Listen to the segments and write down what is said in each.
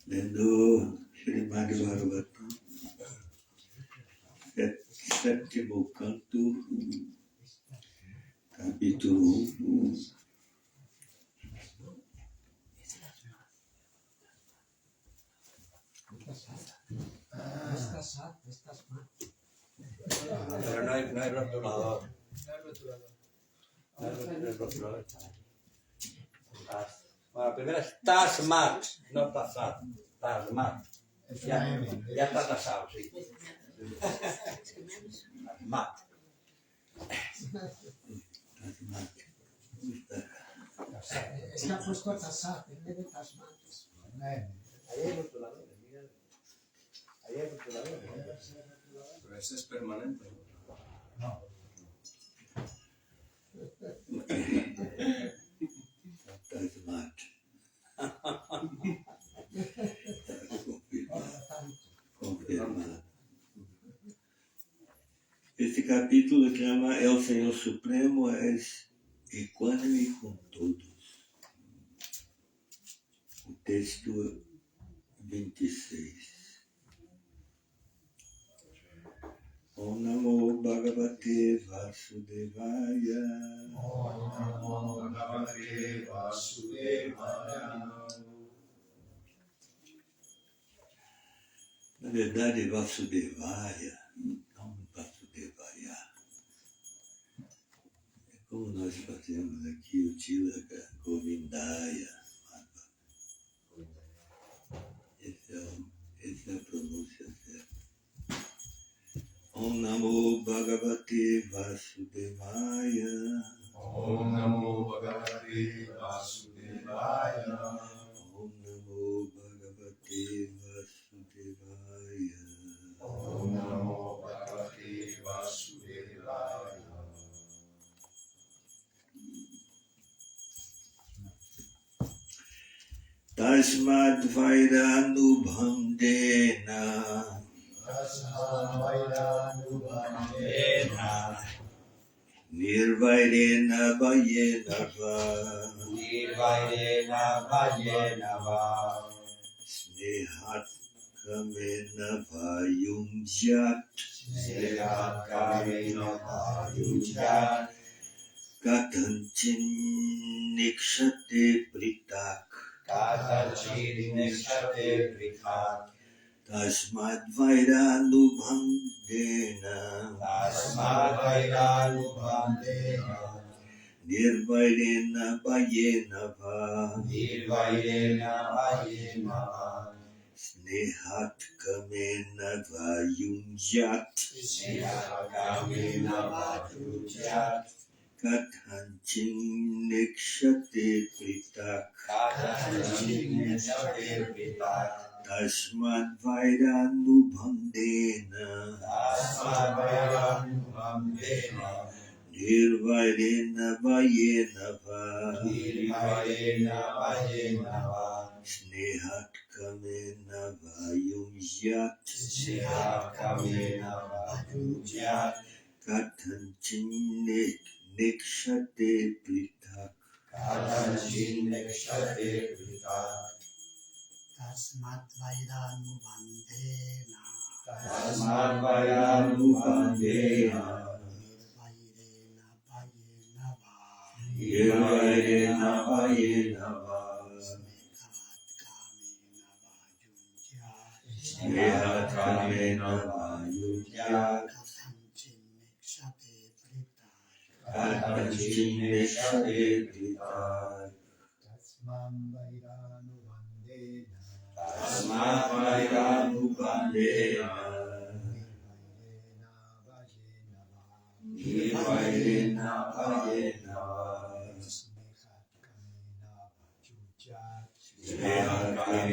lendo Srimad Bhagavatam, sétimo canto, capítulo 1. Pero no hay rotulador. No hay rotulador. Bueno, primero es Tasmat, no Tasat. Tasmat. Ya está tasado, sí. Tasmat. Está puesto a tasar, en vez de tasmat. Ahí hay rotulador. Ahí hay rotulador. Pero ese es permanente. No. Tasmat. Confirmado. Este capítulo chama El Senhor Supremo es equânime com todos. O texto 26. Om Namo Bhagavate Vasudevaya. Om Namo Bhagavate Vasudevaya. Na verdade, Vasudevaya, não Vasudevaya. É como nós fazemos aqui o Tilaka Govindaya. Essa é a pronúncia certa. Om Namo Bhagavate Vasudevaya. Om Namo Bhagavate Vasudevaya. Om Namo Bhagavate Vasudevaya. Om Namo Bhagavate Vasudevaya. Tasmad Vairanubhamdena. Tasmavayanubhamdena. Nirvairena Vayenava. Nirvairena Vayenava. Snehat Kamena Vayunjat. Snehakamena Vayunjat. Katanchin Nikshate Pritak. Katachid Nishate Pritak. Tasmad Vairanubhamdena. Tasmavayanubhamdena. Nirvairena Vayenava. Nirvairena Vayenava. Snehat Kamena Vayunjat. Snehakamena Vayunjat. Kathanchin Nikshate Pritak. Katachid Nishate Pritak. Tasmad Vairanubhamdena. Tasmavayanubhamdena. Nirvairena Vayenava. Nirvairena Vayenava. Snehat Kamena Vayunjat. Snehakamena Vayunjat. Kathanchin Nikshate Pritak. Katachid Nishate Pritak. Tasmat Vairanubhamdena. Tasmavayanubhamdena. Nirvairena Vayenava. Nirvairena Vayenava. Snehat Kamena Snehat Kamena Vayunjat. Vayunjat. Kathanchin Nikshate Pritak. Kathanchin Nikshate Pritak. Tasmavayanubhamdena. Tasmavayanubhamdena. Nirvairena Nirvairena Vayenava. Vayenava. Snehat Kamena Snehat Vayunjat.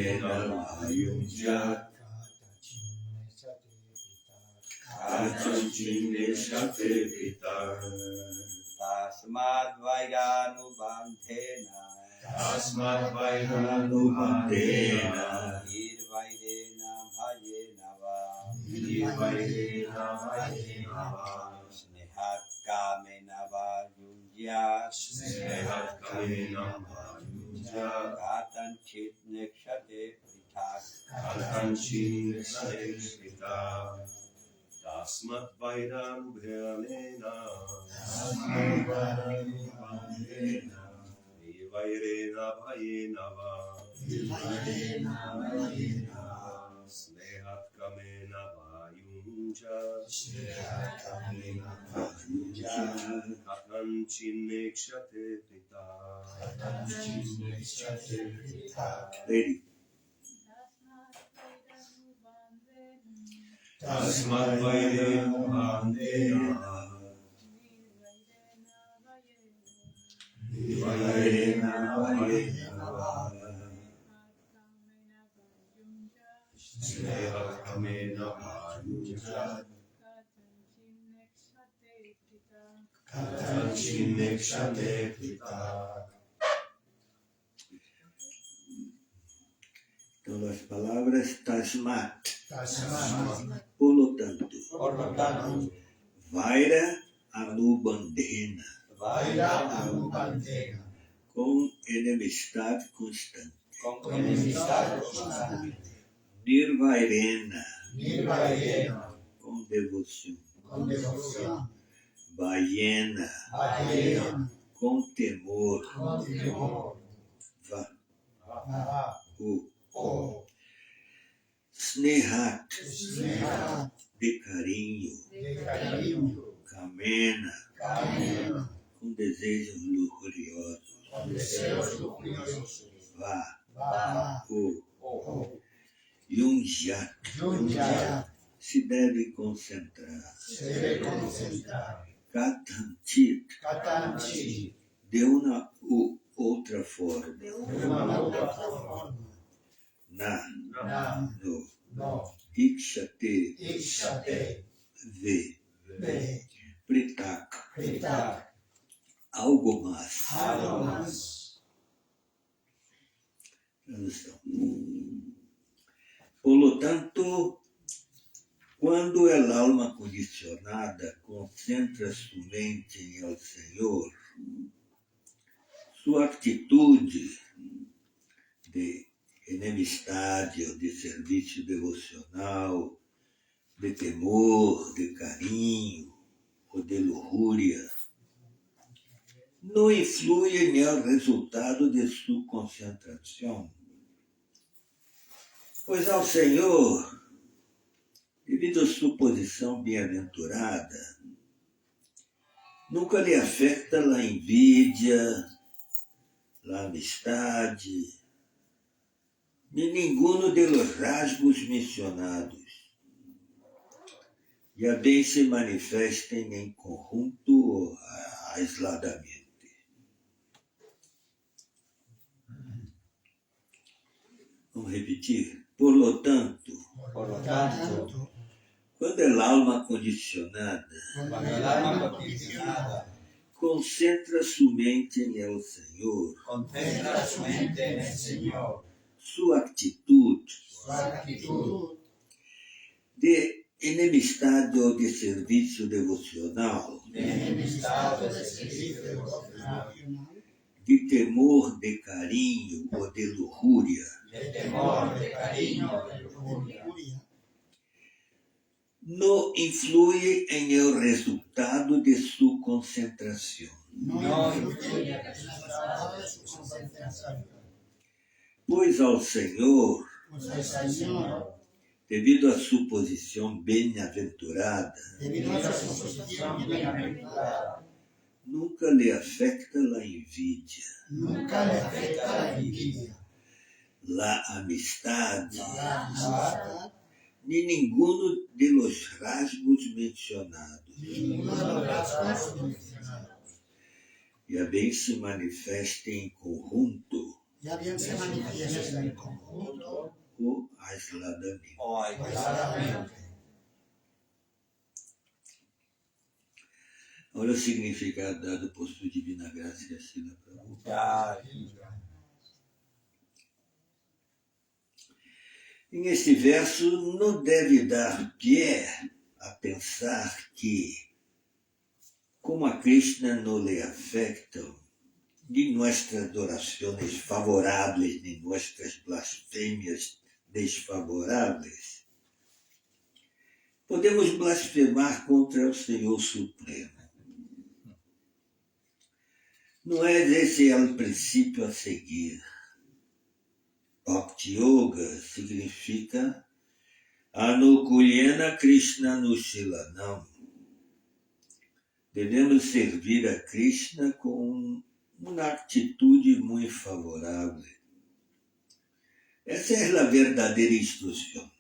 Kamena Vayunjat. Kathanchin Nikshate Pritak. Tasmavayanubhamdena. Tasmavayanubhamdena. Nirvairena Vayenava. Nirvairena Vayenava. Snehat Kamena Vayunjat. Snehat Kamena Vayunjat. Katachid Nikshate Pritak. Katanchi Saishita Tasmat Vairanubhyanena Nivairena Bhayenava Snehat Kamena Vayunja Katanchin Nekshate Pita Ready. Tasmat Vairanubhyanena Nivairena Bhayenava Snehat Kamena Vayunja Katanchin Nekshate Pita. Então, as palavras tasmat, por lo tanto, Por lo tanto, vaira anubandhena, com enemistade constante, con enemistad constante, nirvairena, com devoção, bhayena, com temor, va, o, snehat, de carinho, kamena, com desejos lujuriosos, va, o, yunjat, se deve concentrar, katanchit, de uma outra forma, na, no, ikshate, ve, pritak, algo mais. Tradução. Por lo tanto, quando el alma condicionada concentra su mente en el Señor, sua atitude de enemistade ou de serviço devocional, de temor, de carinho ou de lujuria, não influi no resultado de sua concentração. Pois ao Senhor, devido à sua posição bem-aventurada, nunca lhe afeta a envidia, a amistade, nem nenhum de los rasgos mencionados, e a bem se manifestem em conjunto ou aisladamente. Vamos repetir? Por lo tanto, quando el alma condicionada concentra su mente en el Señor, su actitud de enemistade ou de serviço devocional, de temor, de carinho ou de lujuria, não influi em el resultado de sua concentração. Pois ao Senhor, devido à sua posição bem-aventurada, nunca lhe afeta a envidia, a amistade, nem nenhum de los rasgos mencionados. E a bem se manifesta em conjunto ou aisladamente. Olha o significado dado por sua divina graça e a Sila Prabhupada. Neste verso, não deve dar pé a pensar que, como a Krishna não lhe afetam, ni nuestras oraciones favorables, ni nuestras blasfemias desfavoráveis, podemos blasfemar contra o Senhor Supremo. Não é esse o princípio a seguir. Bhakti Yoga significa Anukulyena Krishna Nushilanam. Devemos servir a Krishna com uma atitude muito favorável. Essa é a verdadeira instrução.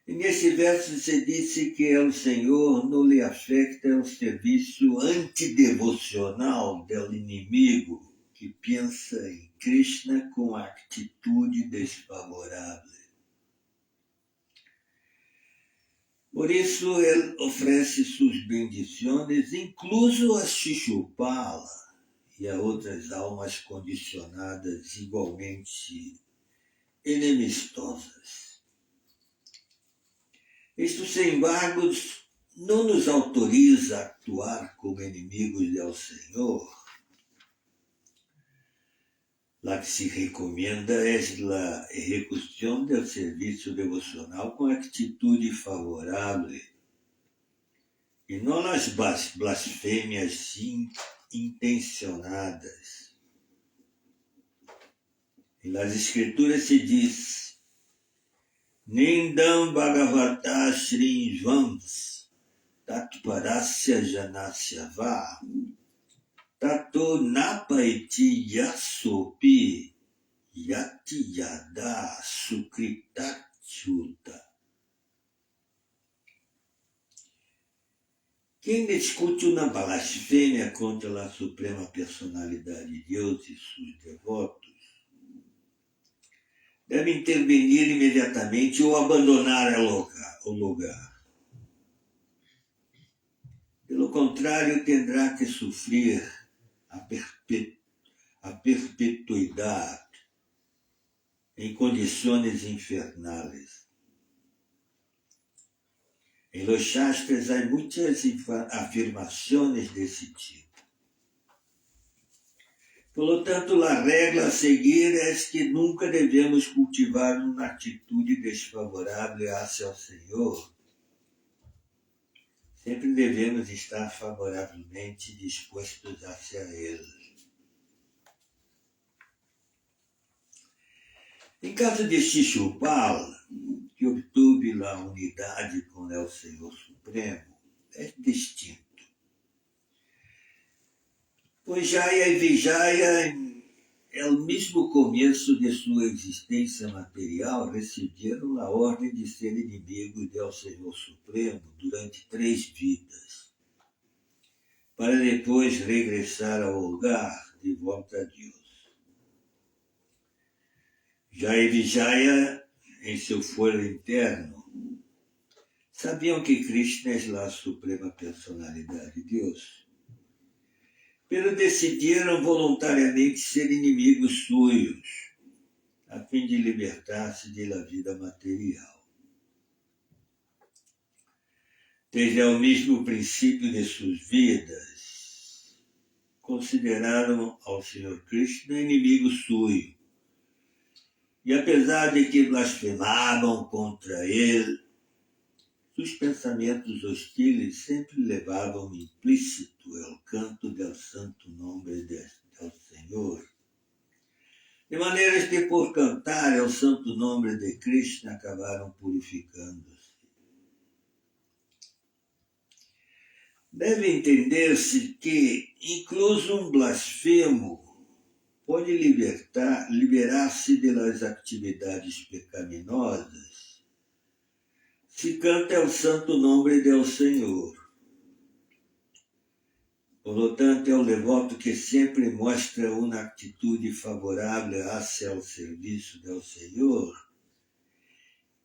E nesse verso se disse que o Senhor não lhe afeta o serviço antidevocional do inimigo que pensa em Krishna com atitude desfavorável. Por isso, ele oferece suas bendições, incluso a Shishupala e a outras almas condicionadas igualmente enemistosas. Isto, sem embargo, não nos autoriza a actuar como inimigos do Senhor. Lá que se recomenda é a execução do serviço devocional com atitude favorável e não as blasfêmias intencionadas. E nas Escrituras se diz Nindam Bhagavata Shrinvams Tatparasya Janasya Va Tato Napaiti Yasopi Yati Yada Sukritachuta. Quem discute uma blasfêmia contra a Suprema Personalidade de Deus e seus devotos deve intervenir imediatamente ou abandonar o lugar. Pelo contrário, terá que sofrer a perpetuidade em condições infernais. Em Los Shastras há muitas afirmações desse tipo. Por tanto, a regra a seguir é que nunca devemos cultivar uma atitude desfavorável hacia o Senhor. Sempre devemos estar favoravelmente dispostos hacia Ele. Em caso de Shishupala, que obteve a unidade com o Senhor Supremo, é distinto. Pois Jaya e Vijaya, no mesmo começo de sua existência material, receberam a ordem de ser inimigos do Senhor Supremo durante 3 vidas, para depois regressar ao lugar de volta a Deus. Jaya e Vijaya, em seu foro interno, sabiam que Krishna é a Suprema Personalidade de Deus, pero decidiram voluntariamente ser inimigos suyos, a fim de libertar-se da vida material. Desde o mesmo princípio de suas vidas, consideraram ao Senhor Krishna inimigo suyo, e apesar de que blasfemavam contra ele, seus pensamentos hostis sempre levavam implícito o canto do santo nome do Senhor, de maneira que por cantar o santo nome de Krishna acabaram purificando-se. Deve entender-se que incluso um blasfemo pode liberar-se das atividades pecaminosas se canta o santo nome do Senhor. Por tanto, é o devoto que sempre mostra uma atitude favorável hacia o serviço do Senhor,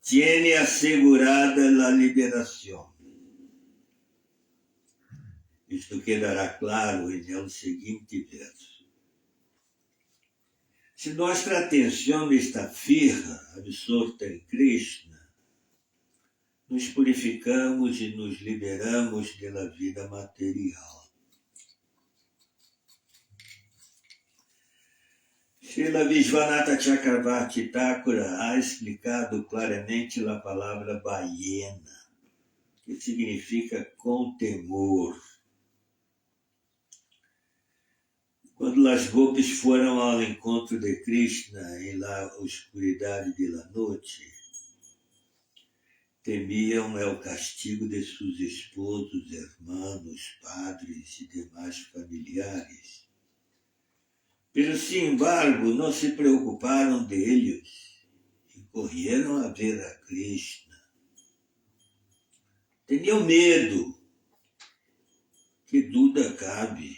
tiene assegurada a liberação. Isto quedará claro no seguinte verso. Se nossa atenção está firme, absorta em Krishna, nos purificamos e nos liberamos da vida material. Srila Vishwanatha Chakravarti Thakura ha explicado claramente a palavra baiena, que significa com temor. Quando as gopis foram ao encontro de Krishna em la oscuridade de la noite, temiam o castigo de seus esposos, irmãos, padres e demais familiares. Pero, sin embargo, não se preocuparam deles e correram a ver a Krishna. Tinham medo, que dúvida cabe.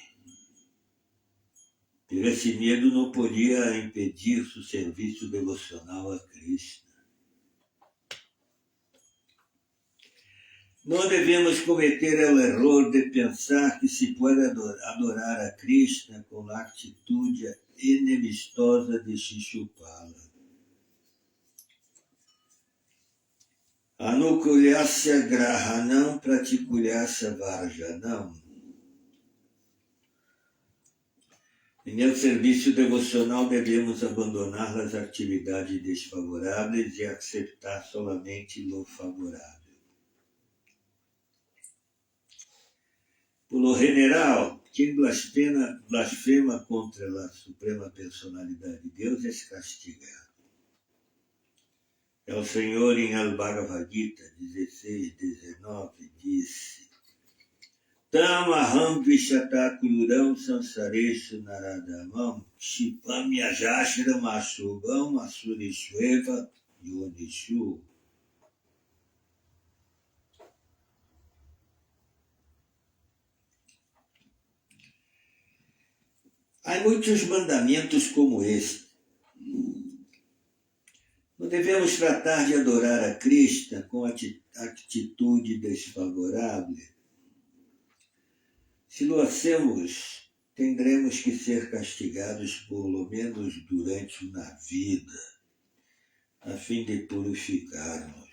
Pero esse medo não podia impedir seu serviço devocional a Krishna. Não devemos cometer o erro de pensar que se pode adorar a Krishna com a atitude enemistosa de Shishupala. Anukulyasya grahanam pratikulyasya varjanam. Em meu serviço devocional devemos abandonar as atividades desfavoráveis e aceitar somente o favorável. Por lo general, quem blasfema contra a Suprema Personalidade de Deus é castigado. O Senhor em Al-Bhagavad Gita 16:19 disse: Tamaham Vishatakuram Sansareshu Naradamam Shipamyajashram Asubam Asurishweva Yonishu. Há muitos mandamentos como este. Não devemos tratar de adorar a Krishna com atitude desfavorável. Se lo hacemos, tendremos que ser castigados por lo menos durante uma vida, a fim de purificar-nos.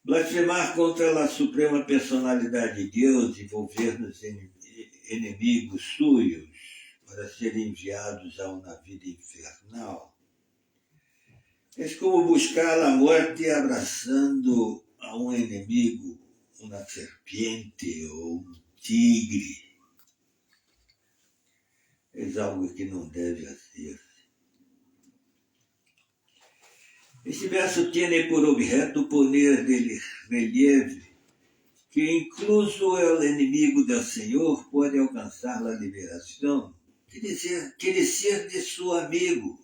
Blasfemar contra a Suprema Personalidade de Deus, envolver-nos em inimigos suyos para serem enviados a uma vida infernal, é como buscar a morte abraçando a um inimigo, uma serpiente ou um tigre. É algo que não deve ser. Este verso tem por objeto poner de relieve que incluso o inimigo do Senhor pode alcançar a liberação, quer ser de seu amigo.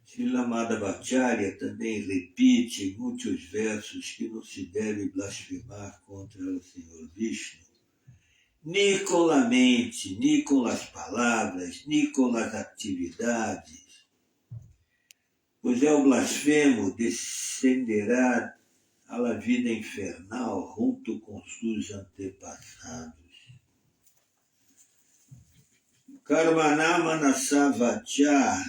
Srila Madhvacharya também repite em muitos versos que não se deve blasfemar contra o Senhor Vishnu, nem com a mente, nem com as palavras, nem com as atividades, pois o blasfemo descenderá à vida infernal junto com seus antepassados. Karmanama Nasavacha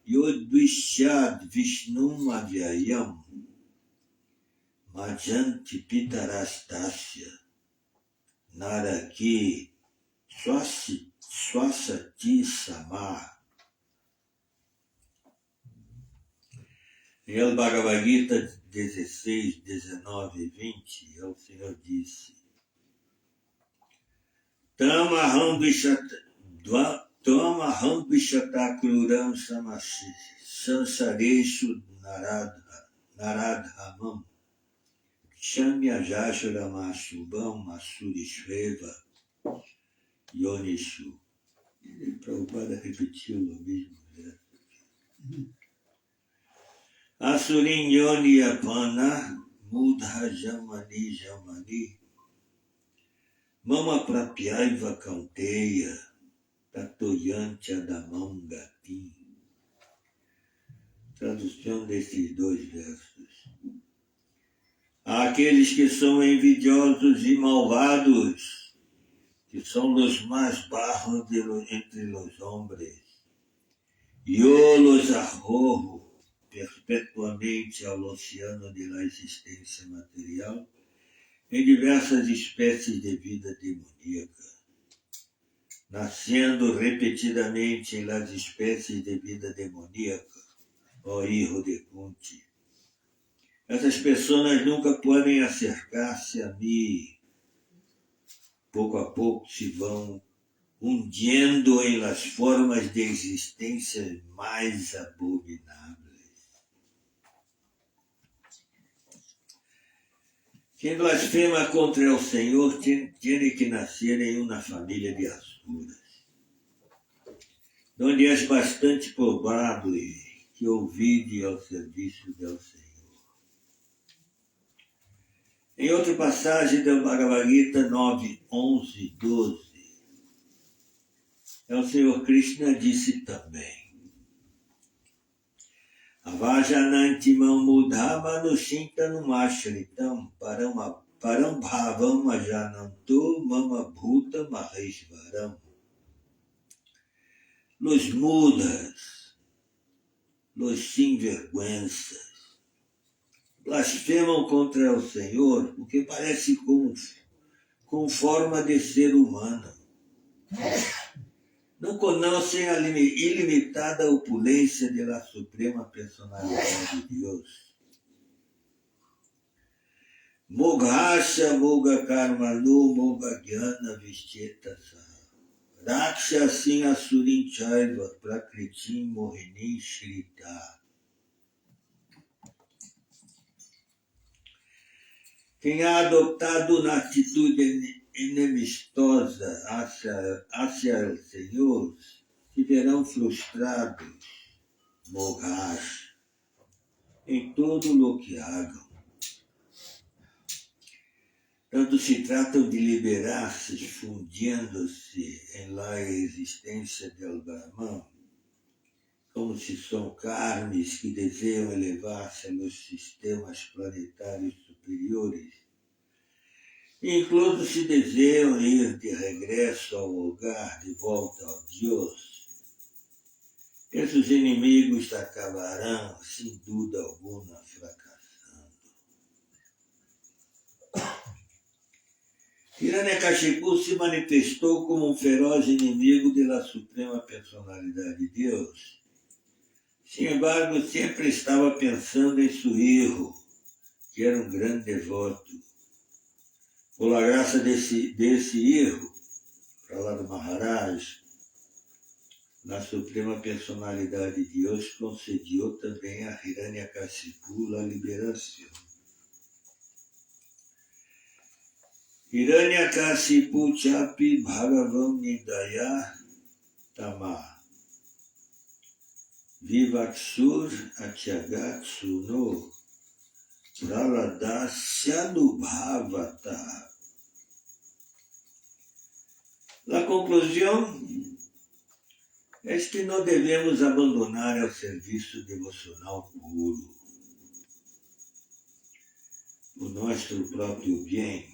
Yodvishad Vishnum Avyayam Majanti Pitarastasya Naraki Swasati Samar. Em El Bhagavad Gita 16, 19 e 20, o Senhor disse: Tamaham Vishatakuram Sansareshu Naradhamam Shamyajashramashubam Masurishveva Yonishu. E Prabhupada repetiu o mesmo verso. Asurin Yoni Yapana Mudha Jamani Jamani Mama Prapyaiva Kanteya Tatoyanti Adamam Gatim. Tradução desses dois versos. Aqueles que são envidiosos e malvados, que são os mais bajos entre os homens, yo los arrojo perpetuamente ao oceano de la existência material em diversas espécies de vida demoníaca, nascendo repetidamente em las espécies de vida demoníaca, ó hijo de Kunti. Essas pessoas nunca podem acercar-se a mim. Pouco a pouco se vão hundindo em las formas de existência mais abomináveis. Quem blasfema contra el Senhor tem que nascer em uma família de asuras, donde é bastante provável que ouvide ao serviço del Senhor. Em outra passagem do Bhagavad Gita 9, 11, 12, o Senhor Krishna disse também: Avajanantimam mudhama nushintanum ashritam param bhavam ajananto mama bhuta maheshvaram. Los mudas, los sinvergüenzas, blasfemam contra o Senhor porque parece com forma de ser humano. Não conhecem a ilimitada opulência da Suprema Personalidade de Deus. Moghasha Moga Karmanu Moga Gyana Vishteta Raksha Sin Asurin Chaiva Prakritim Mohini Shrita. Quem ha adotado uma atitude enemistosa hacia o Senhor se verão frustrados, morrais, em tudo o que hagam. Tanto se tratam de liberar-se, fundindo-se em la existência del Brahman, como se são carnes que desejam elevar-se aos sistemas planetários superiores, incluso se desejam ir de regresso ao lugar, de volta ao Deus. Esses inimigos acabarão, sem dúvida alguma, fracassando. Hiranyakashipu se manifestou como um feroz inimigo da Suprema Personalidade de Deus. Sin embargo, sempre estava pensando em seu hijo, que era um grande devoto. Por la graça desse hijo, para lá do Maharaj, na Suprema Personalidade de Deus concedeu também a Hiranyakashipu a liberação. Hiranyakashipu chapi bhagavam nidaya tama. Vivaksur Atyagatsu no Praladasya Nubhavata. La conclusão é que não devemos abandonar o serviço devocional puro, o nosso próprio bem.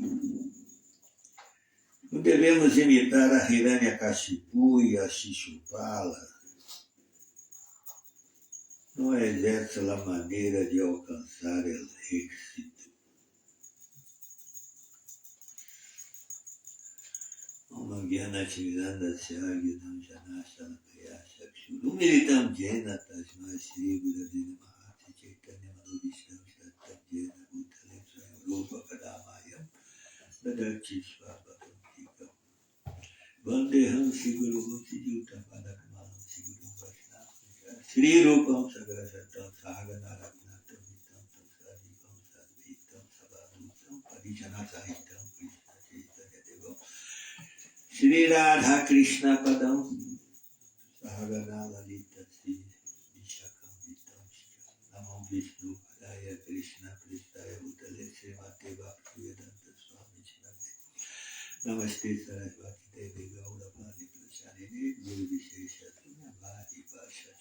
Não devemos imitar a Hiranyakashipu e a Shishupala. Não é essa a maneira de alcançar o êxito. Om Gyana Chivanda Syagyanam Janashala Priyasha Kshuru Militam Jena Tasma Shri Gurudina Mahati Chaitanya Manudishtam Shrattam Jena Bhutale Swayam Rupa Kadamayam Dadakchi Swabhakam Tikam Vandeham Shri Guru Bhakti Jutam Padakamalam Shri Guru Vaishnava Shri Rupam Sagrasatam Sahagana Raghunatam Vitam Sadipam Sadvitam Sabhadutam Parijana Sahitam Krishna Chaitanya Devam Shri Radha Krishna Padam Sahagana Lalita Sri Vishakam Vitam Namam Vishnu Padaya Krishna Pristaya Bhutale Srimate Bhaktivedanta Swami Chiname Namaste Sarasvati Devi Gaura Bhani Prashanini Guru Vishesha Bhadi Pasha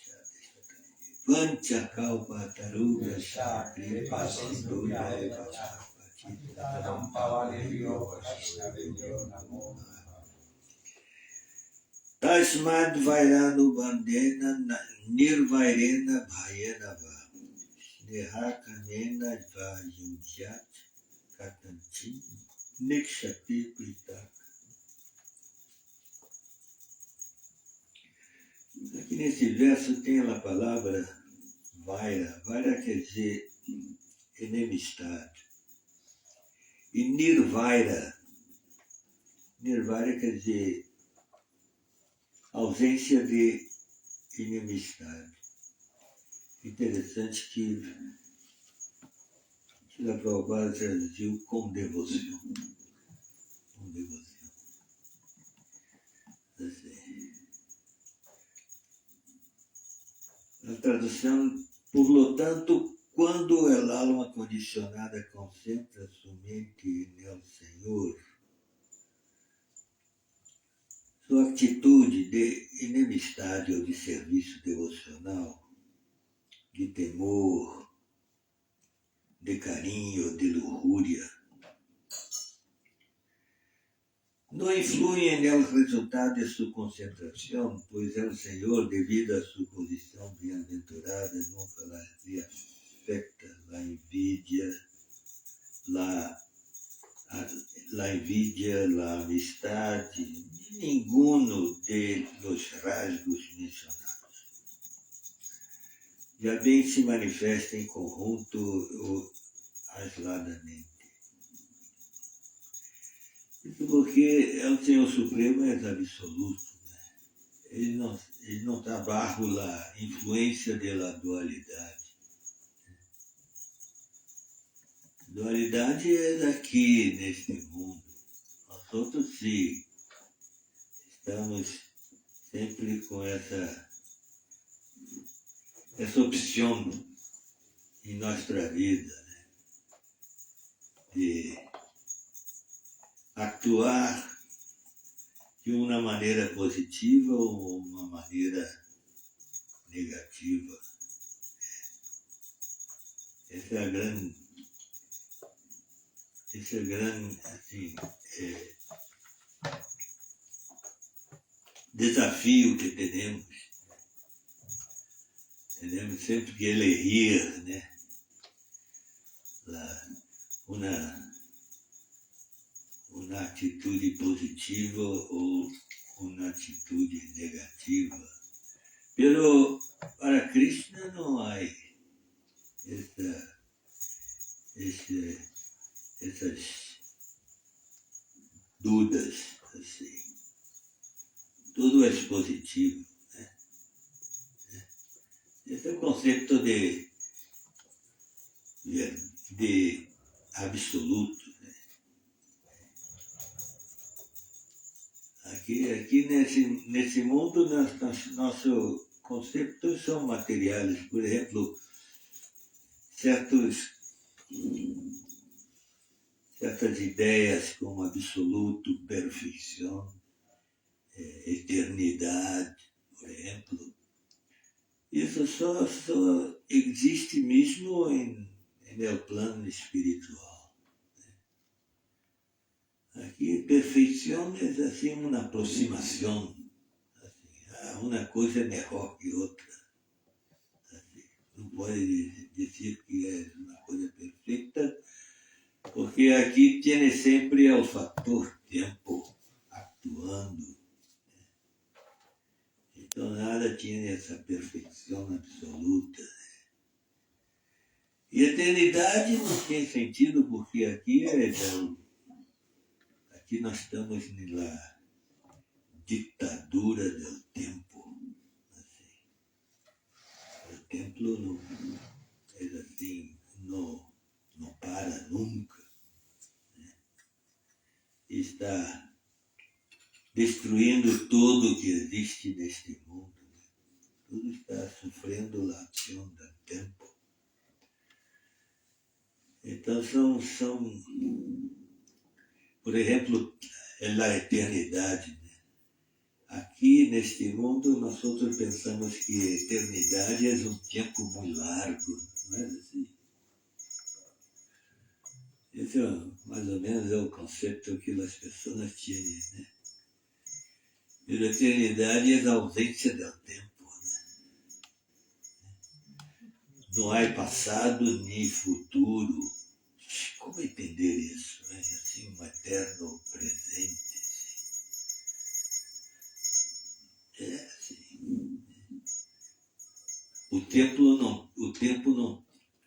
Vancha Kalpa Taruga Shakri Pasindu Yaiva Chapachitaram Pavalivyo Vaishnavyo Namo Tasmad Vairanu Bandena Nirvairena Bhayanava Snehakanena Vajunjat Katantim Nekshate Pritaka. Aqui nesse verso tem a palavra Vaira. Vaira quer dizer enemistade. E Nirvaira. Nirvaira quer dizer ausência de enemistade. Interessante que Srila Prabhupada traduziu com devoção. Com devoção. Assim. A tradução, por lo tanto, quando el alma condicionada concentra sua mente no Senhor, sua atitude de enemistade ou de serviço devocional, de temor, de carinho, de lujuria, no influem no resultado de sua concentração, pois o Senhor, devido à sua posição bem-aventurada, nunca lhe afeta a envidia, a amistade, nenhum de los rasgos mencionados. Já bem se manifesta em conjunto ou aisladamente. Isso porque o Senhor Supremo é absoluto. Né? Ele não está bajo a influência da dualidade. Dualidade é daqui, neste mundo. Nós outros sim, estamos sempre com essa opção em nossa vida, né? De actuar de uma maneira positiva ou uma maneira negativa. Esse é o grande assim, desafio que temos. Tenemos sempre que elegir, né? Uma atitude positiva ou uma atitude negativa. Pero para Krishna não há essas dúvidas, assim. Tudo é positivo. Né? Esse é o conceito de absoluto. Né? Aqui nesse mundo, nossos conceitos são materiais. Por exemplo, certas ideias como absoluto, perfeição, eternidade, por exemplo. Isso só existe mesmo no plano espiritual. Aqui, perfeição é assim uma aproximação. Assim, uma coisa é melhor que outra. Assim, não pode dizer que é uma coisa perfeita, porque aqui tem sempre o fator tempo actuando. Então nada tinha essa perfeição absoluta. E eternidade não tem sentido, porque aqui nós estamos na ditadura do tempo. Assim. O tempo não é assim, não para nunca. Né? Está destruindo tudo que existe neste mundo. Né? Tudo está sofrendo a ação do tempo. Então são por exemplo, a eternidade. Né? Aqui neste mundo nós outros pensamos que a eternidade é um tempo muito largo, não é assim? Esse é mais ou menos o conceito que as pessoas têm, né? E a eternidade é a ausência do tempo. Né? Não há passado nem futuro, como entender isso? Né? Assim, um eterno presente. É assim. O tempo não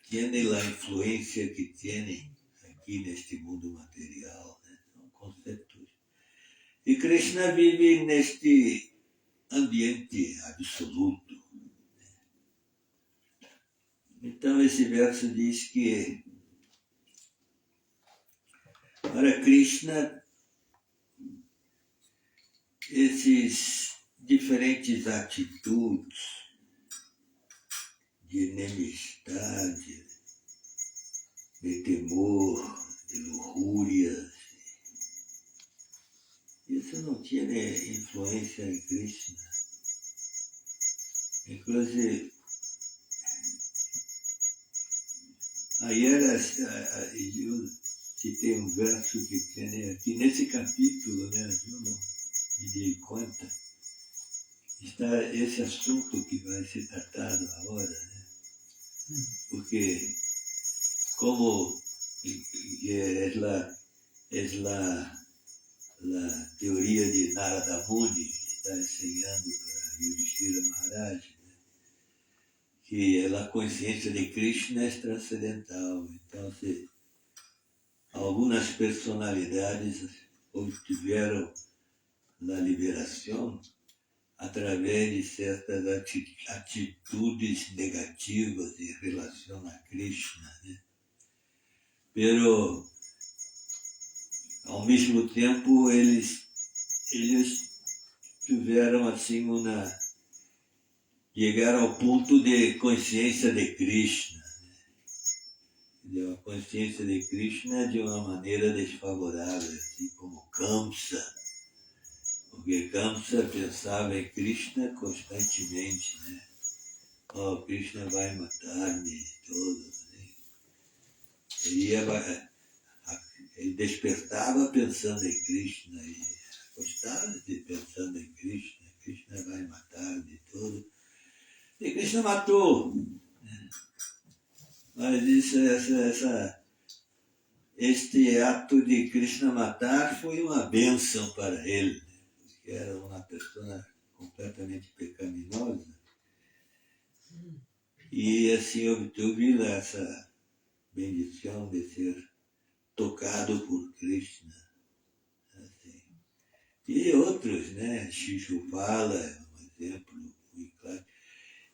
tem a influência que tem aqui neste mundo material. Né? São conceitos. E Krishna vive neste ambiente absoluto. Então esse verso diz que para Krishna esses diferentes atitudes de enemistade, de temor, de luxúria, isso não tinha influência em Krishna. Inclusive, eu citei um verso que tem aqui nesse capítulo, né? Eu não me dei conta, está esse assunto que vai ser tratado agora, né? Porque como la teoria de Narada Muni que está ensinando para Yudhishthira Maharaj, né? Que a consciência de Krishna é transcendental. Então, se algumas personalidades obtiveram a liberação através de certas atitudes negativas em relação a Krishna, né? Pero, ao mesmo tempo, eles tiveram assim chegaram ao ponto de consciência de Krishna. Né? A consciência de Krishna de uma maneira desfavorável, assim como Kamsa. Porque Kamsa pensava em Krishna constantemente, né? Oh, Krishna vai matar-me todo. Né? Ele despertava pensando em Krishna, e acostava pensando em Krishna. Krishna vai matar-me todo. E Krishna matou. Né? Mas este ato de Krishna matar foi uma bênção para ele, né? Porque era uma pessoa completamente pecaminosa. E assim obteve essa bendição de ser tocado por Krishna. Assim. E outros, né? Shishupala é um exemplo muito claro.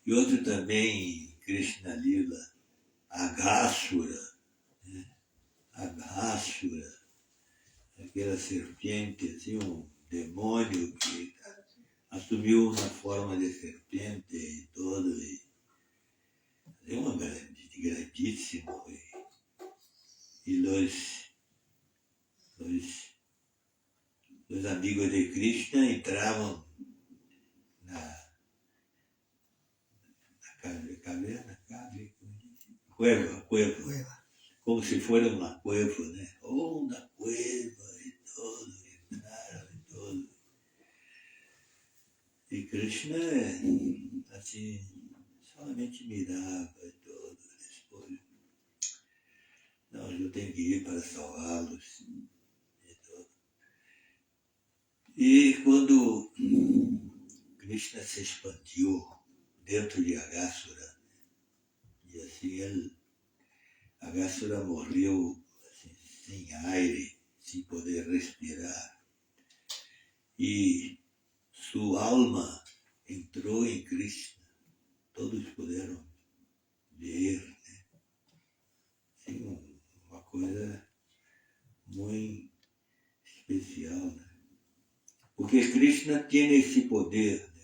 E outro também, Krishna Lila, Aghasura, né? Aghasura, aquela serpente, assim, um demônio que assumiu uma forma de serpente e todo. É uma grandíssimo. E os amigos de Krishna entravam na caverna, cueva, como se fosse uma cueva, né? Ou na cueva e todo, entraram e todo. E Krishna, assim, solamente mirava e todo, depois, não, eu tenho que ir para salvá-los e todo. E quando Krishna se expandiu dentro de Aghasura, e assim Aghasura morreu assim, sem aire, sem poder respirar. E sua alma entrou em Krishna. Todos puderam ver, né? Assim, uma coisa muito especial, né? Porque Krishna tem esse poder, né?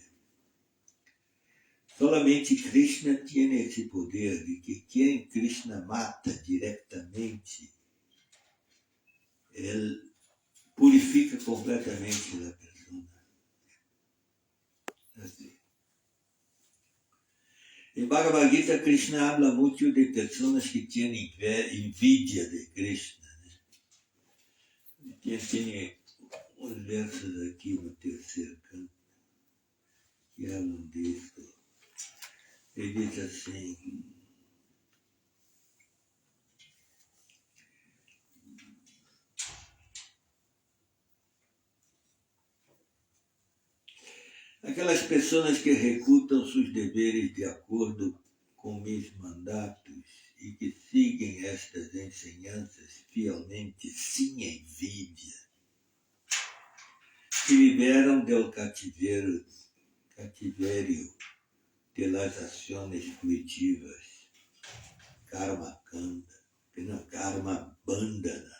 Solamente Krishna tem esse poder de que quem Krishna mata diretamente, ele purifica completamente a pessoa. Assim. Em Bhagavad Gita, Krishna habla muito de pessoas que têm envidia de Krishna. Né? Tem uns versos aqui no terceiro canto que falam disso. Ele diz assim: Las pessoas que recrutam seus deveres de acordo com mis mandatos e que seguem estas enseñanças fielmente, sem envidia, se liberam del cativerio de las ações fruitivas, karma bandana,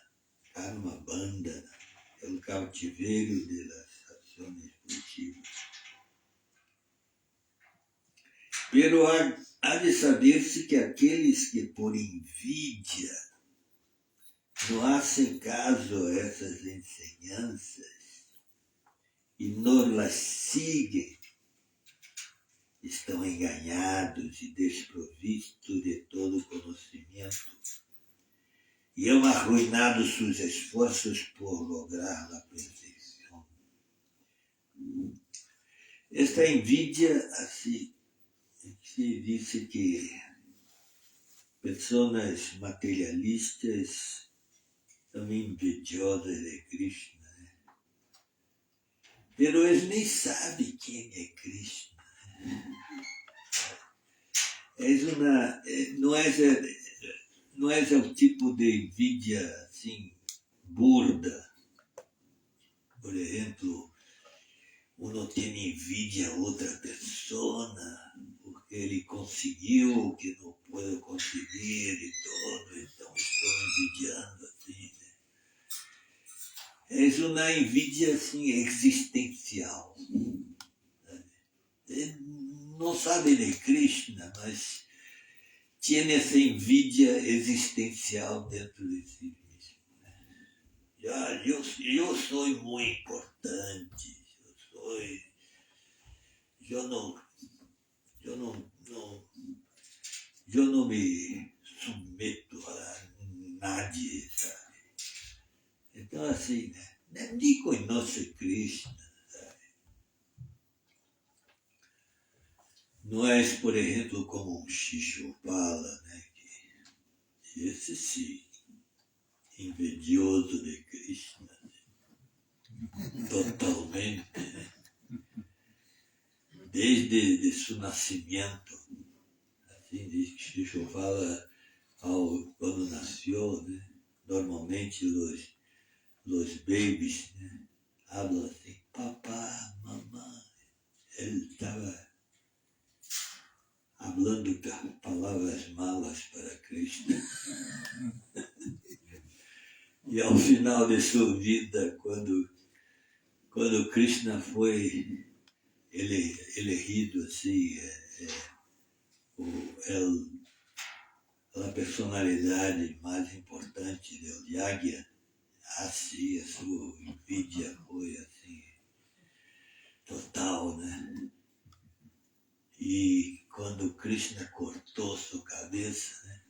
el cautiverio de las ações fruitivas. Pero há de saber-se que aqueles que por envidia não hacen caso a essas enseñanças e não las siguen, estão enganados e desprovistos de todo conhecimento e han arruinado seus esforços por lograr a perfeição. Esta envidia, assim, se disse que pessoas materialistas são envidiosas de Krishna, né? Pero eles nem sabem quem é Krishna. Não é o tipo de envidia assim, burda. Por exemplo, uno tem envidia a outra pessoa porque ele conseguiu o que não puedo conseguir e todo, então estou envidiando assim. Né? É uma envidia assim, existencial. Não sabe de Krishna, mas tem essa envidia existencial dentro de si mesmo. Né? Eu sou muito importante, eu não me submeto a nadie, sabe? Então assim, né? Nem conhece Krishna. Não é, por exemplo, como um Shishupala, né? Que esse sim, envidioso de Krishna, né? Totalmente, né? Desde seu nascimento, assim diz que Shishupala, quando nasceu, né? Normalmente os babies, né? Falam assim, papá, mamãe. Ele estava falando palavras malas para Krishna. E ao final de sua vida, quando Krishna foi elegido assim, a personalidade mais importante do Yagya, assim, a sua envidia foi assim, total, né? E quando Krishna cortou sua cabeça, né?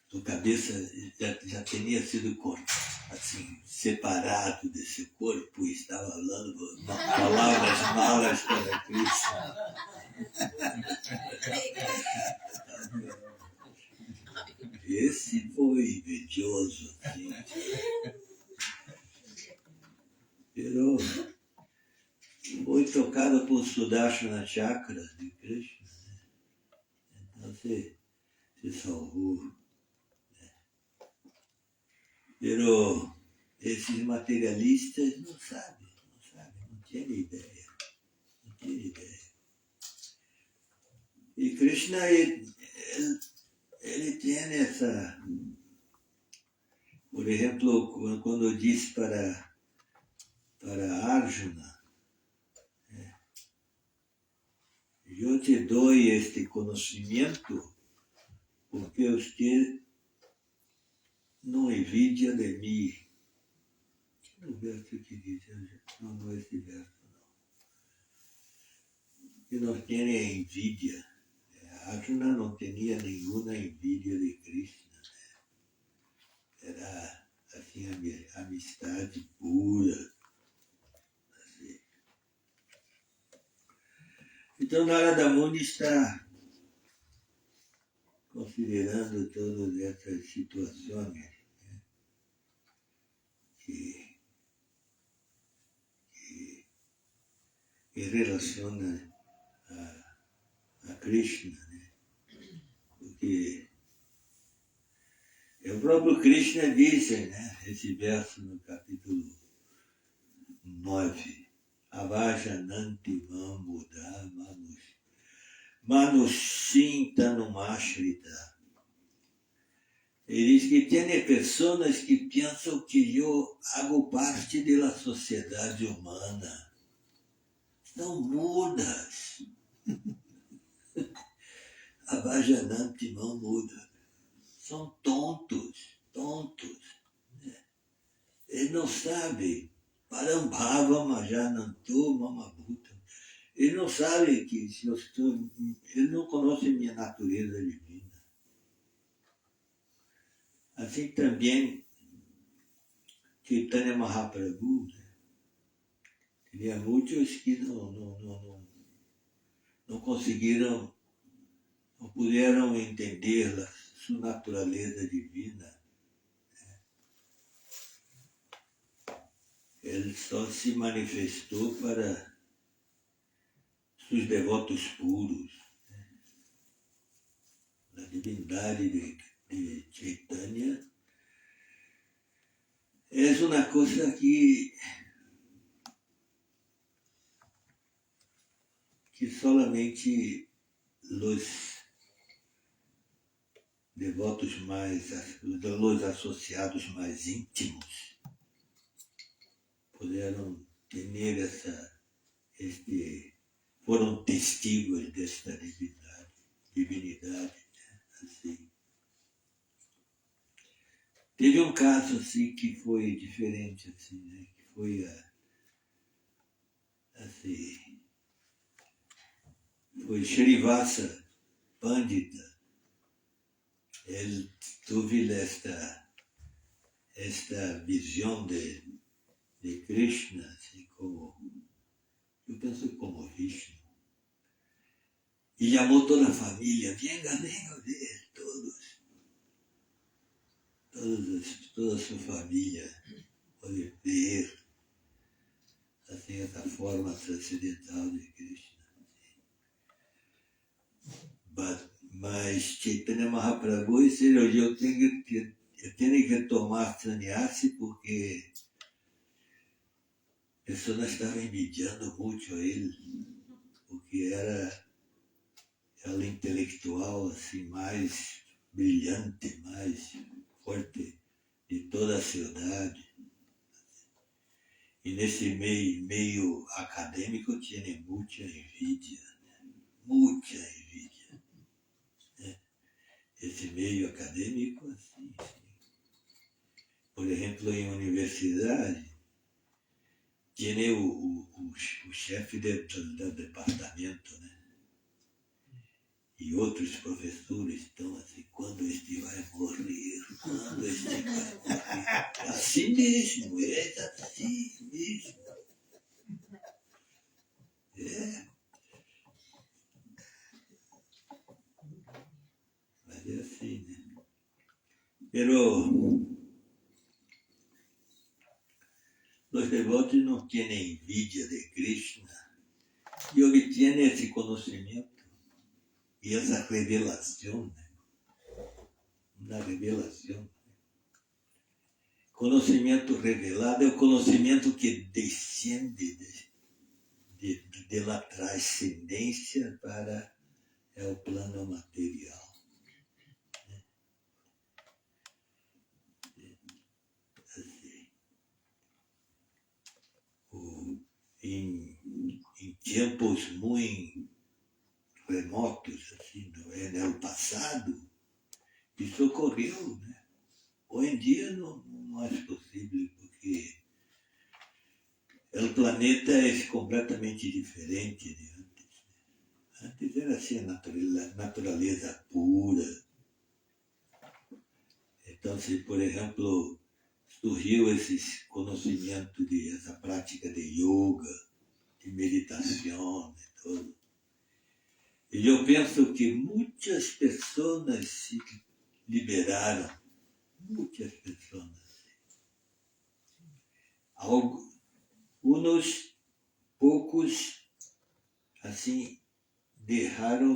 Sua cabeça já tinha sido assim, separado desse corpo e estava falando palavras malas para Krishna. Esse foi invejoso, assim. Pero foi tocado por Sudarshana Chakra de Krishna, né? Então se salvou. Né? Pero esses materialistas não sabem, não têm ideia. E Krishna, ele tem essa, por exemplo, quando diz para Arjuna, eu te dou este conhecimento porque você não envidia de mim. Que no verso que diz, não é esse verso, não. Que não tem envidia. Arjuna não tinha nenhuma envidia de Krishna. Né? Era assim, amistade pura. Assim. Então, Narada Muni está considerando todas essas situações, né? que que relaciona a Krishna, né? Porque o próprio Krishna diz, né, esse verso no capítulo 9, Avajananti Mamuda Manushinta Numashrita. Ele diz que tem pessoas que pensam que eu hago parte da sociedade humana. São mudas. Avajananti Mamuda. São tontos. Né? Eles não sabem. Parambhava Majanantu Mamabuta. Eles não sabem que se eu estou. Eles não conhecem minha natureza divina. Assim também, Chaitanya Mahaprabhu, né? Havia muitos que não conseguiram, não puderam entender a sua natureza divina. Né? Ele só se manifestou para seus devotos puros, né? A divindade de Chaitanya é uma coisa que solamente os devotos mais, os associados mais íntimos puderam ter foram testigos desta divinidade, né? Assim. Teve um caso assim que foi diferente, assim, né? Que foi assim, foi Shrivasa Pandita. Ele teve esta visão de Krishna, assim, eu penso como Vishnu. E chamou toda a família, venga ver, toda a sua família pode ver assim, essa forma transcendental de Krishna. Mas Chaitanya Mahaprabhu disse, eu tenho que tomar sannyasi porque as pessoas estavam envidiando muito a ele, porque era ela intelectual assim, mais brilhante, mais forte de toda a cidade. E nesse meio acadêmico tinha muita envidia, né? Muita envidia. Né? Esse meio acadêmico, assim, por exemplo, em universidade, tinha o chefe do departamento, né? E outros professores estão assim, quando este vai morrer, quando este vai morrer. Assim mesmo, é assim mesmo. É. Mas é assim, né? Pero os devotos não têm envidia de Krishna e obtêm esse conhecimento e essa revelação, né? Uma revelação. Conhecimento revelado é o conhecimento que descende da transcendência para o plano material. Né? Assim, em tempos muito remotos, assim, no passado, isso ocorreu, né? Hoje em dia não é possível, porque o planeta é completamente diferente de antes. Né? Antes era assim a natureza pura. Então, se, por exemplo, surgiu esse conhecimento essa prática de yoga, de meditação, de tudo. E eu penso que muitas pessoas se liberaram, muitas pessoas. Uns poucos assim, dejaram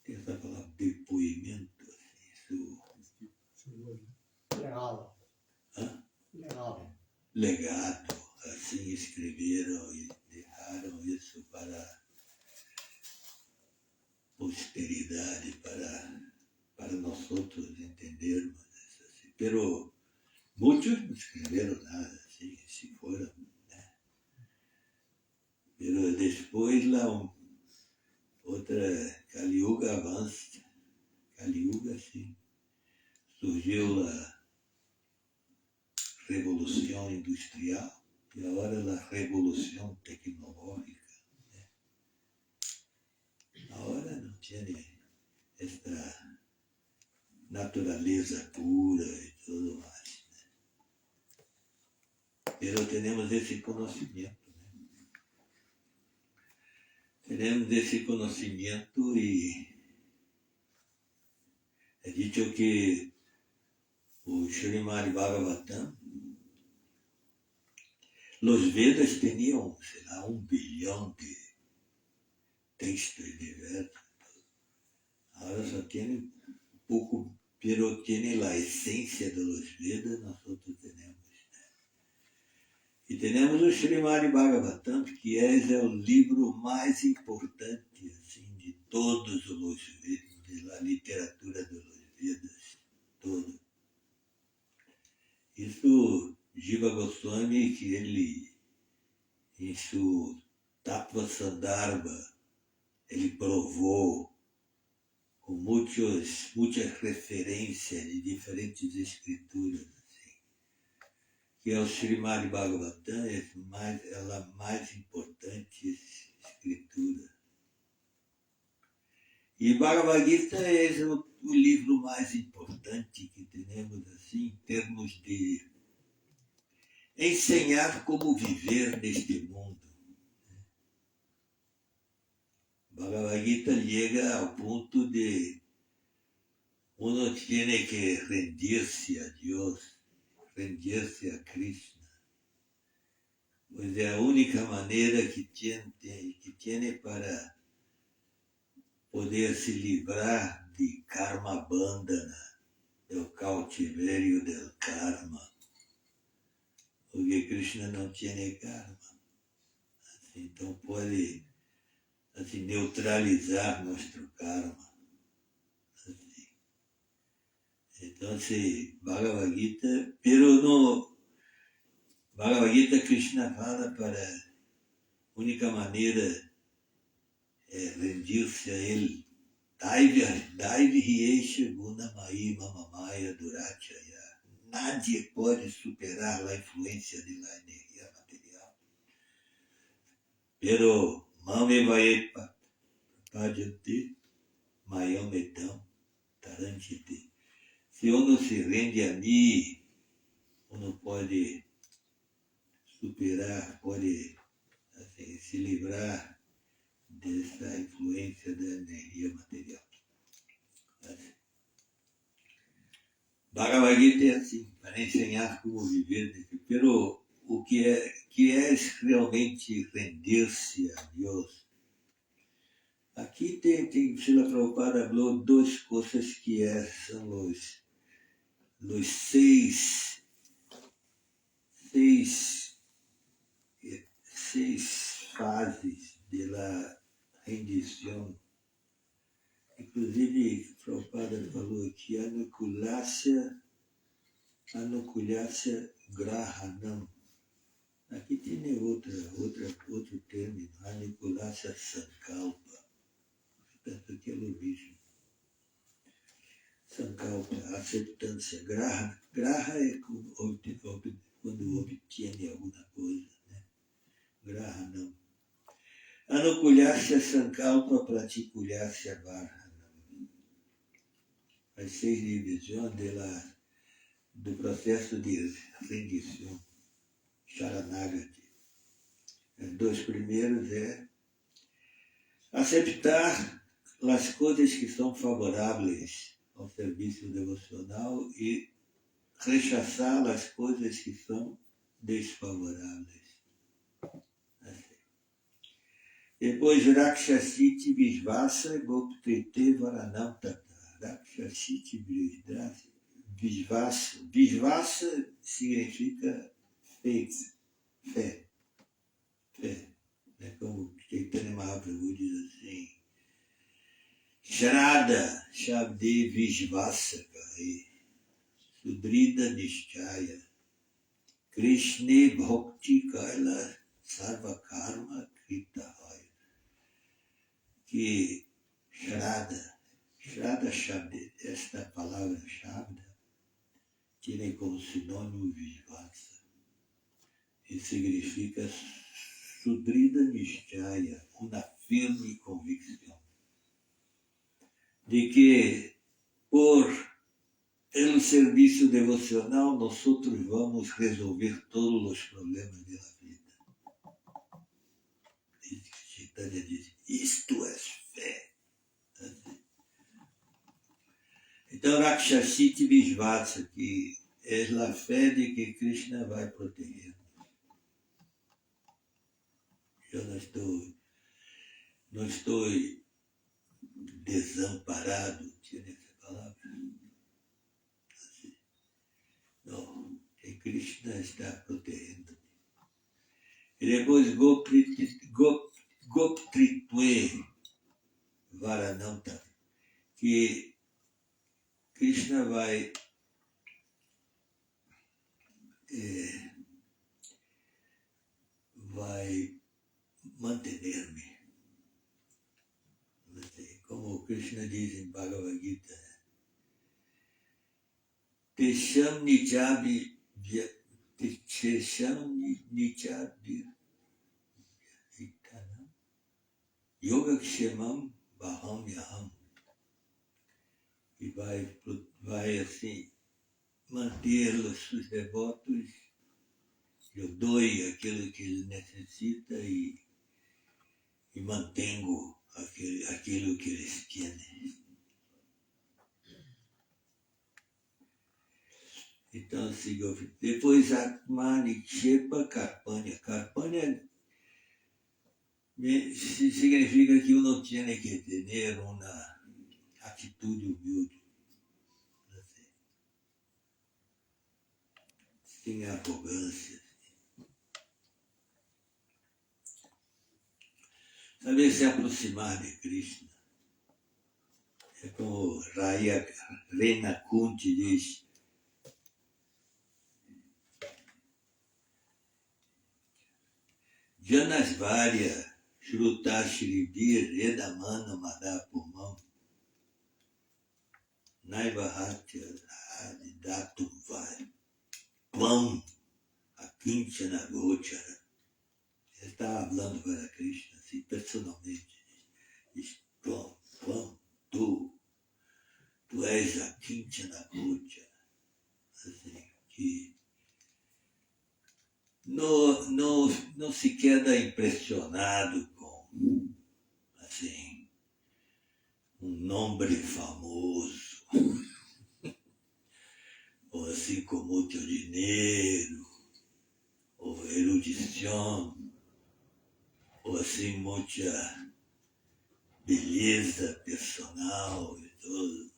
essa palavra, depoimento, assim, Legal. hã? Legal. Legado, assim escreveram e deixaram isso para a posteridade, para nós outros entendermos isso, assim. Pero muitos não escreveram nada, assim, se foram, né? Pero depois lá outra Kali Yuga avança, Kali Yuga, sim, surgiu a Revolução Industrial e agora a Revolução Tecnológica. Ahora não tiene esta naturaleza pura e tudo mais. Pero tenemos esse conhecimento. Tenemos esse conhecimento e é dito que o Srimad Bhagavatam, os Vedas tinham, sei lá, 1 bilhão de textos de versos. Agora só tem pouco, pero tiene a essência dos Vedas, nós outros temos. E temos o Srimad Bhagavatam, que é o livro mais importante assim, de todos os Vedas, da literatura dos Vedas, todo. Isso, Jiva Goswami, que ele, em seu Tattva Sandarbha, ele provou com muitas referências de diferentes escrituras, assim, que é o Srimad Bhagavatam, é a mais importante escritura. E Bhagavad Gita é o livro mais importante que temos, assim, em termos de ensinar como viver neste mundo. Bhagavad Gita chega ao ponto de uno tiene que rendir-se a Deus, rendir-se a Krishna, pois é a única maneira que tiene para poder se livrar de karma bandhana, do cautiverio del karma, porque Krishna não tiene karma, assim, então pode assim, neutralizar nosso karma. Assim. Então, Bhagavad Gita, pero no Bhagavad Gita, Krishna fala para a única maneira é rendir-se a ele. Daivi Hiesha Guna Mai Mamamaya Durachaya. Nadie pode superar a influência da energia material. Pero Mame vai pajante, mayam etam, taranchite. Se uno se rende a mim, uno pode superar, pode assim, se livrar dessa influência da energia material. Bhagavad Gita é assim, para ensinar como viver, pero o que é realmente render-se a Deus. Aqui tem Srila Prabhupada falou 2 coisas que são os 6 fases da rendição. Inclusive, Prabhupada falou aqui, Anukulasya Grahanam. Aqui tem outro termo, Anukulasya Sankalpa. Portanto, que é o mesmo. Sankalpa, acceptância. Graha é quando obtém alguma coisa. Né? Grahanam. Anukulasya Sankalpa Pratikullasya Varhanam. As 6 divisões do processo de rendição, Sharanagati. Os 2 primeiros aceitar as coisas que são favoráveis ao serviço devocional e rechaçar as coisas que são desfavoráveis. Assim. Depois Rakshasiti Visvasa Goptrite Varanam Tata. Rakshasiti Visvasa. Visvasa significa fé. Fé. Fé. É como Chaitanya Mahaprabhu diz assim. Shraddha Shabde Visvasaka Sudrida Nishchaya Krishna Bhakti Kaila Sarva Karma Kritahaya. Que Shraddha Shabde, esta palavra Shabda, tiene como sinônimo Visvasa. E significa Sudrida Nishchaya, uma firme convicção de que por el serviço devocional nós vamos resolver todos os problemas da vida. Chaitanya diz, isto é fé. Então, Rakshasiti Visvasa, que é a fé de que Krishna vai proteger. Eu não estou desamparado, tinha essa palavra. Não, que Krishna está protegendo. E depois Goptritve Varananta, que Krishna vai manter-me. Como Krishna diz em Bhagavad Gita, Tesham Nichabi Yoga Kshemam Baham Yaham. E vai assim manter os devotos. Eu dou aquilo que eles necessitam e mantenho aquilo que eles querem. Então, depois Atmani Kshepa Karpanya. Karpanya significa que uno tiene que ter uma atitude humilde. Sem arrogância. Saber se aproximar de Krishna. É como Rena Kunti diz. Janasvarya Shrutashiribir Edamana Madapumam Naivahatya Adidatuvai Plam Akinchana Gochara. Ele está falando para Krishna, assim, personalmente. Diz, Plam, tu és Akinchana Gochara. Assim, que não se queda impressionado com, assim, um nome famoso, ou assim com muito dinheiro, ou erudição, ou assim muita beleza personal e tudo.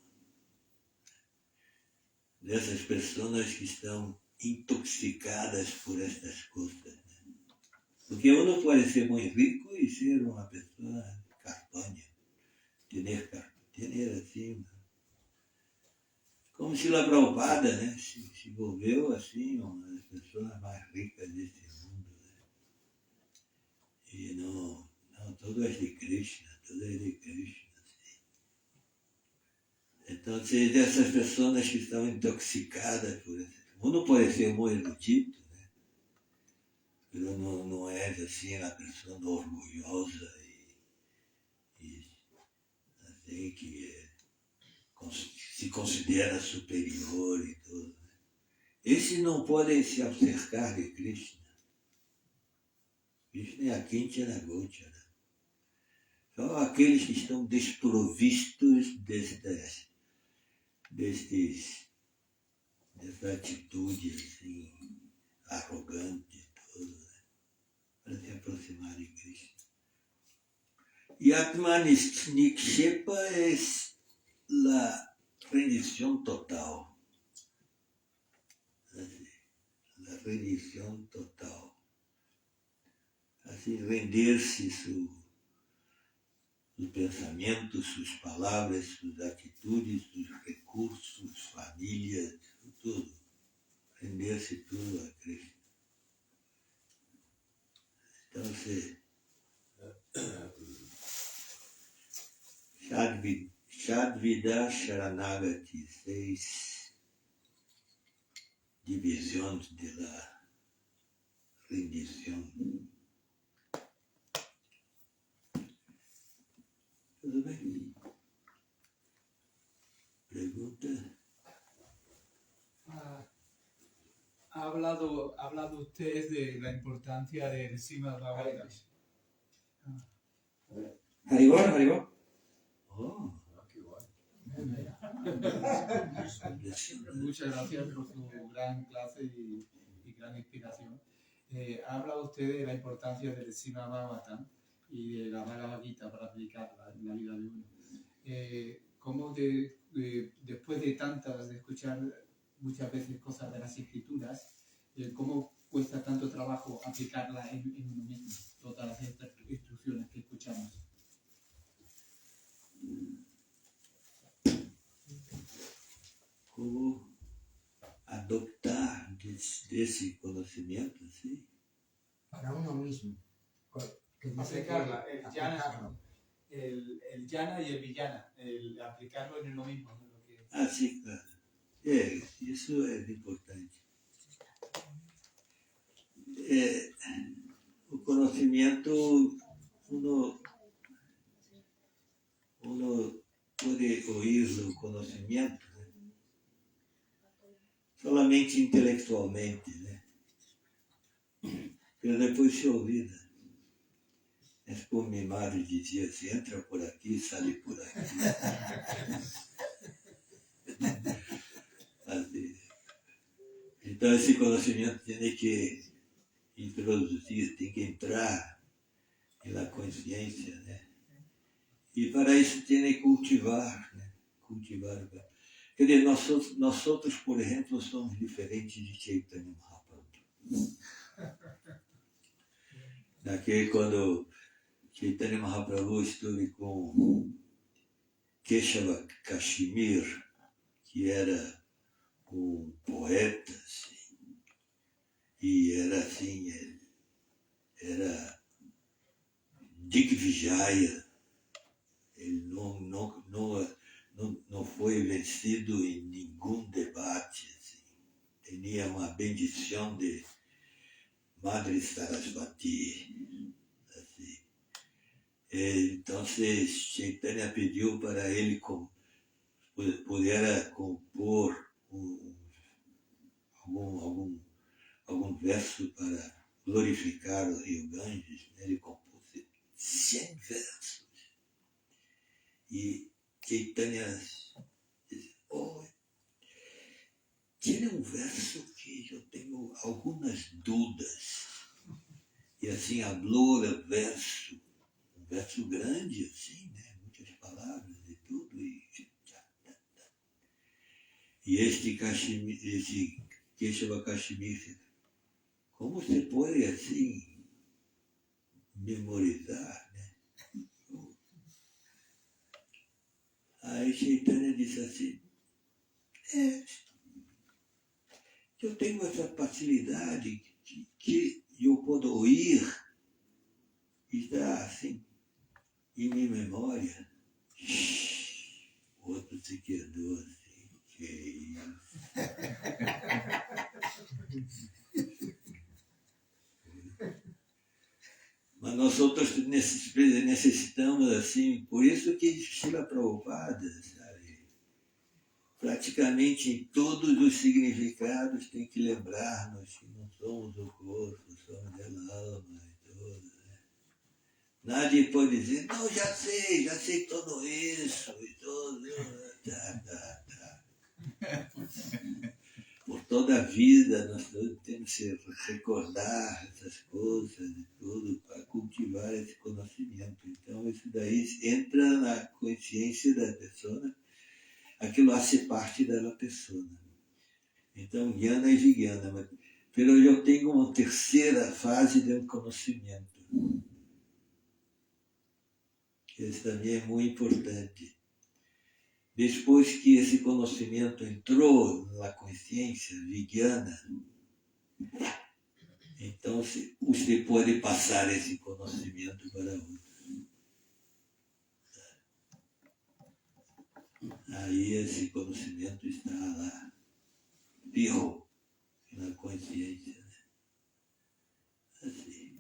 Dessas pessoas que estão intoxicadas por estas coisas. Né? Porque uno pode ser muito rico e ser uma pessoa carpânea, ter assim, como Srila Prabhupada, né? Se envolveu assim, uma das pessoas mais ricas desse mundo. Né? E não, tudo é de Krishna, tudo é de Krishna. Assim. Então, dessas pessoas que estão intoxicadas por isso. Uno pode ser muito erudito, né? Mas não é assim uma pessoa orgulhosa e assim que se considera superior e tudo. Né? Esses não podem se acercar de Krishna. Krishna é a Kinchana Gochara. Só aqueles que estão desprovistos dessa atitude assim, arrogante e tudo, né? Para se aproximar de Krishna. Y Atman Nikshepa es la rendición total. Así, la rendición total. Así, rendirse sus pensamientos, sus palabras, sus actitudes, sus recursos, sus familias, tudo. Rendirse tudo a Cristo. Entonces, Shadvida Sharanagati, 6 divisões de la rendição. Tudo bem? Pergunta? Ha hablado usted de la importancia del Srimad Bhagavatam. Haribol. Oh, Que guay. Muchas gracias por su gran clase y gran inspiración. Ha hablado usted de la importancia del Srimad Bhagavatam y de la Bhagavad Gita para aplicarla en la vida de uno. ¿Cómo después de escuchar muchas veces cosas de las escrituras, cómo cuesta tanto trabajo aplicarla en uno mismo, todas estas instrucciones que escuchamos? como adoptar desse conhecimento, assim? Para uno mismo. Que dice Aplicarla, que el jnana, aplicarlo. el jnana y el vijnana, el aplicarlo en uno mismo. ¿No? Lo que... Ah, sim, claro. Isso é importante. O conhecimento, uno pode ouvir o conhecimento, né? Solamente intelectualmente, né? Porque depois se olvida. Mas como minha madre dizia assim, entra por aqui, sai por aqui. Assim. Então esse conhecimento tem que introduzir, tem que entrar na consciência, né? E para isso tem que cultivar, né? Cultivar. Quer dizer, nós outros, por exemplo, somos diferentes de Chaitanya Mahaprabhu. Daqui quando Chaitanya Mahaprabhu esteve com Keshava Kashmir, que era um poeta, assim, e era assim, era Digvijaya, ele não foi vencido em nenhum debate, assim. Tinha uma bendição de Madre Sarasvati. Assim. Então, Chaitanya pediu para ele pudera compor algum verso para glorificar o Rio Ganges. Ele compôs 100 versos. E Chaitanya disse, tinha um verso que eu tenho algumas dúvidas. E assim, falou o verso, um verso grande, assim, né? Muitas palavras e tudo. E este Keshava Kashmir, como você pode assim memorizar, né? Aí Chaitanya disse assim, eu tenho essa facilidade que eu posso ouvir e está assim em minha memória. O outro se quedou assim, que isso. Mas nós outros necessitamos assim, por isso que Srila Prabhupada, sabe, praticamente em todos os significados tem que lembrar-nos que não somos o corpo, somos a alma e tudo. Né? Nadie pode dizer, não, já sei tudo isso e tudo. Tá. Por toda a vida nós temos que recordar essas coisas e tudo para cultivar esse conhecimento. Então, isso daí entra na consciência da pessoa, aquilo faz parte da pessoa. Então, Jnana e Vijnana. Mas eu tenho uma terceira fase de conhecimento. Isso também é muito importante. Depois que esse conhecimento entrou na consciência Vijnana, então você pode passar esse conhecimento para outros. Aí esse conhecimento está lá, vivo, na consciência. Assim.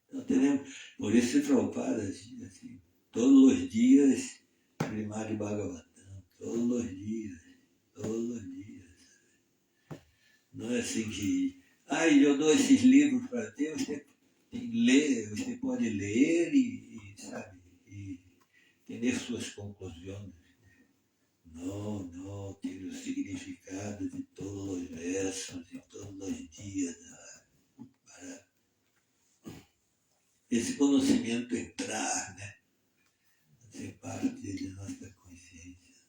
Então tenemos, por isso Prabhupada assim, todos os dias, Srimad Bhagavatam, todos os dias. Não é assim que, eu dou esses livros para ti, você pode ler e ter suas conclusões. Não, tem o significado de todos os versos, de todos os dias, para esse conhecimento entrar, né? Ser parte de nossa consciência.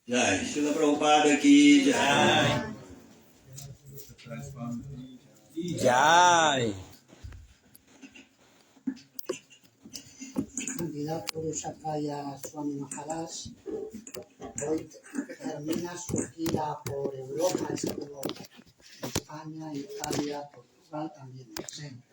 Jai, Srila Prabhupada aqui, Jai. Jai. Candidad Purusakaya Swami Maharaj hoy termina su gira por Europa, estuvo en España, Italia, Portugal, también en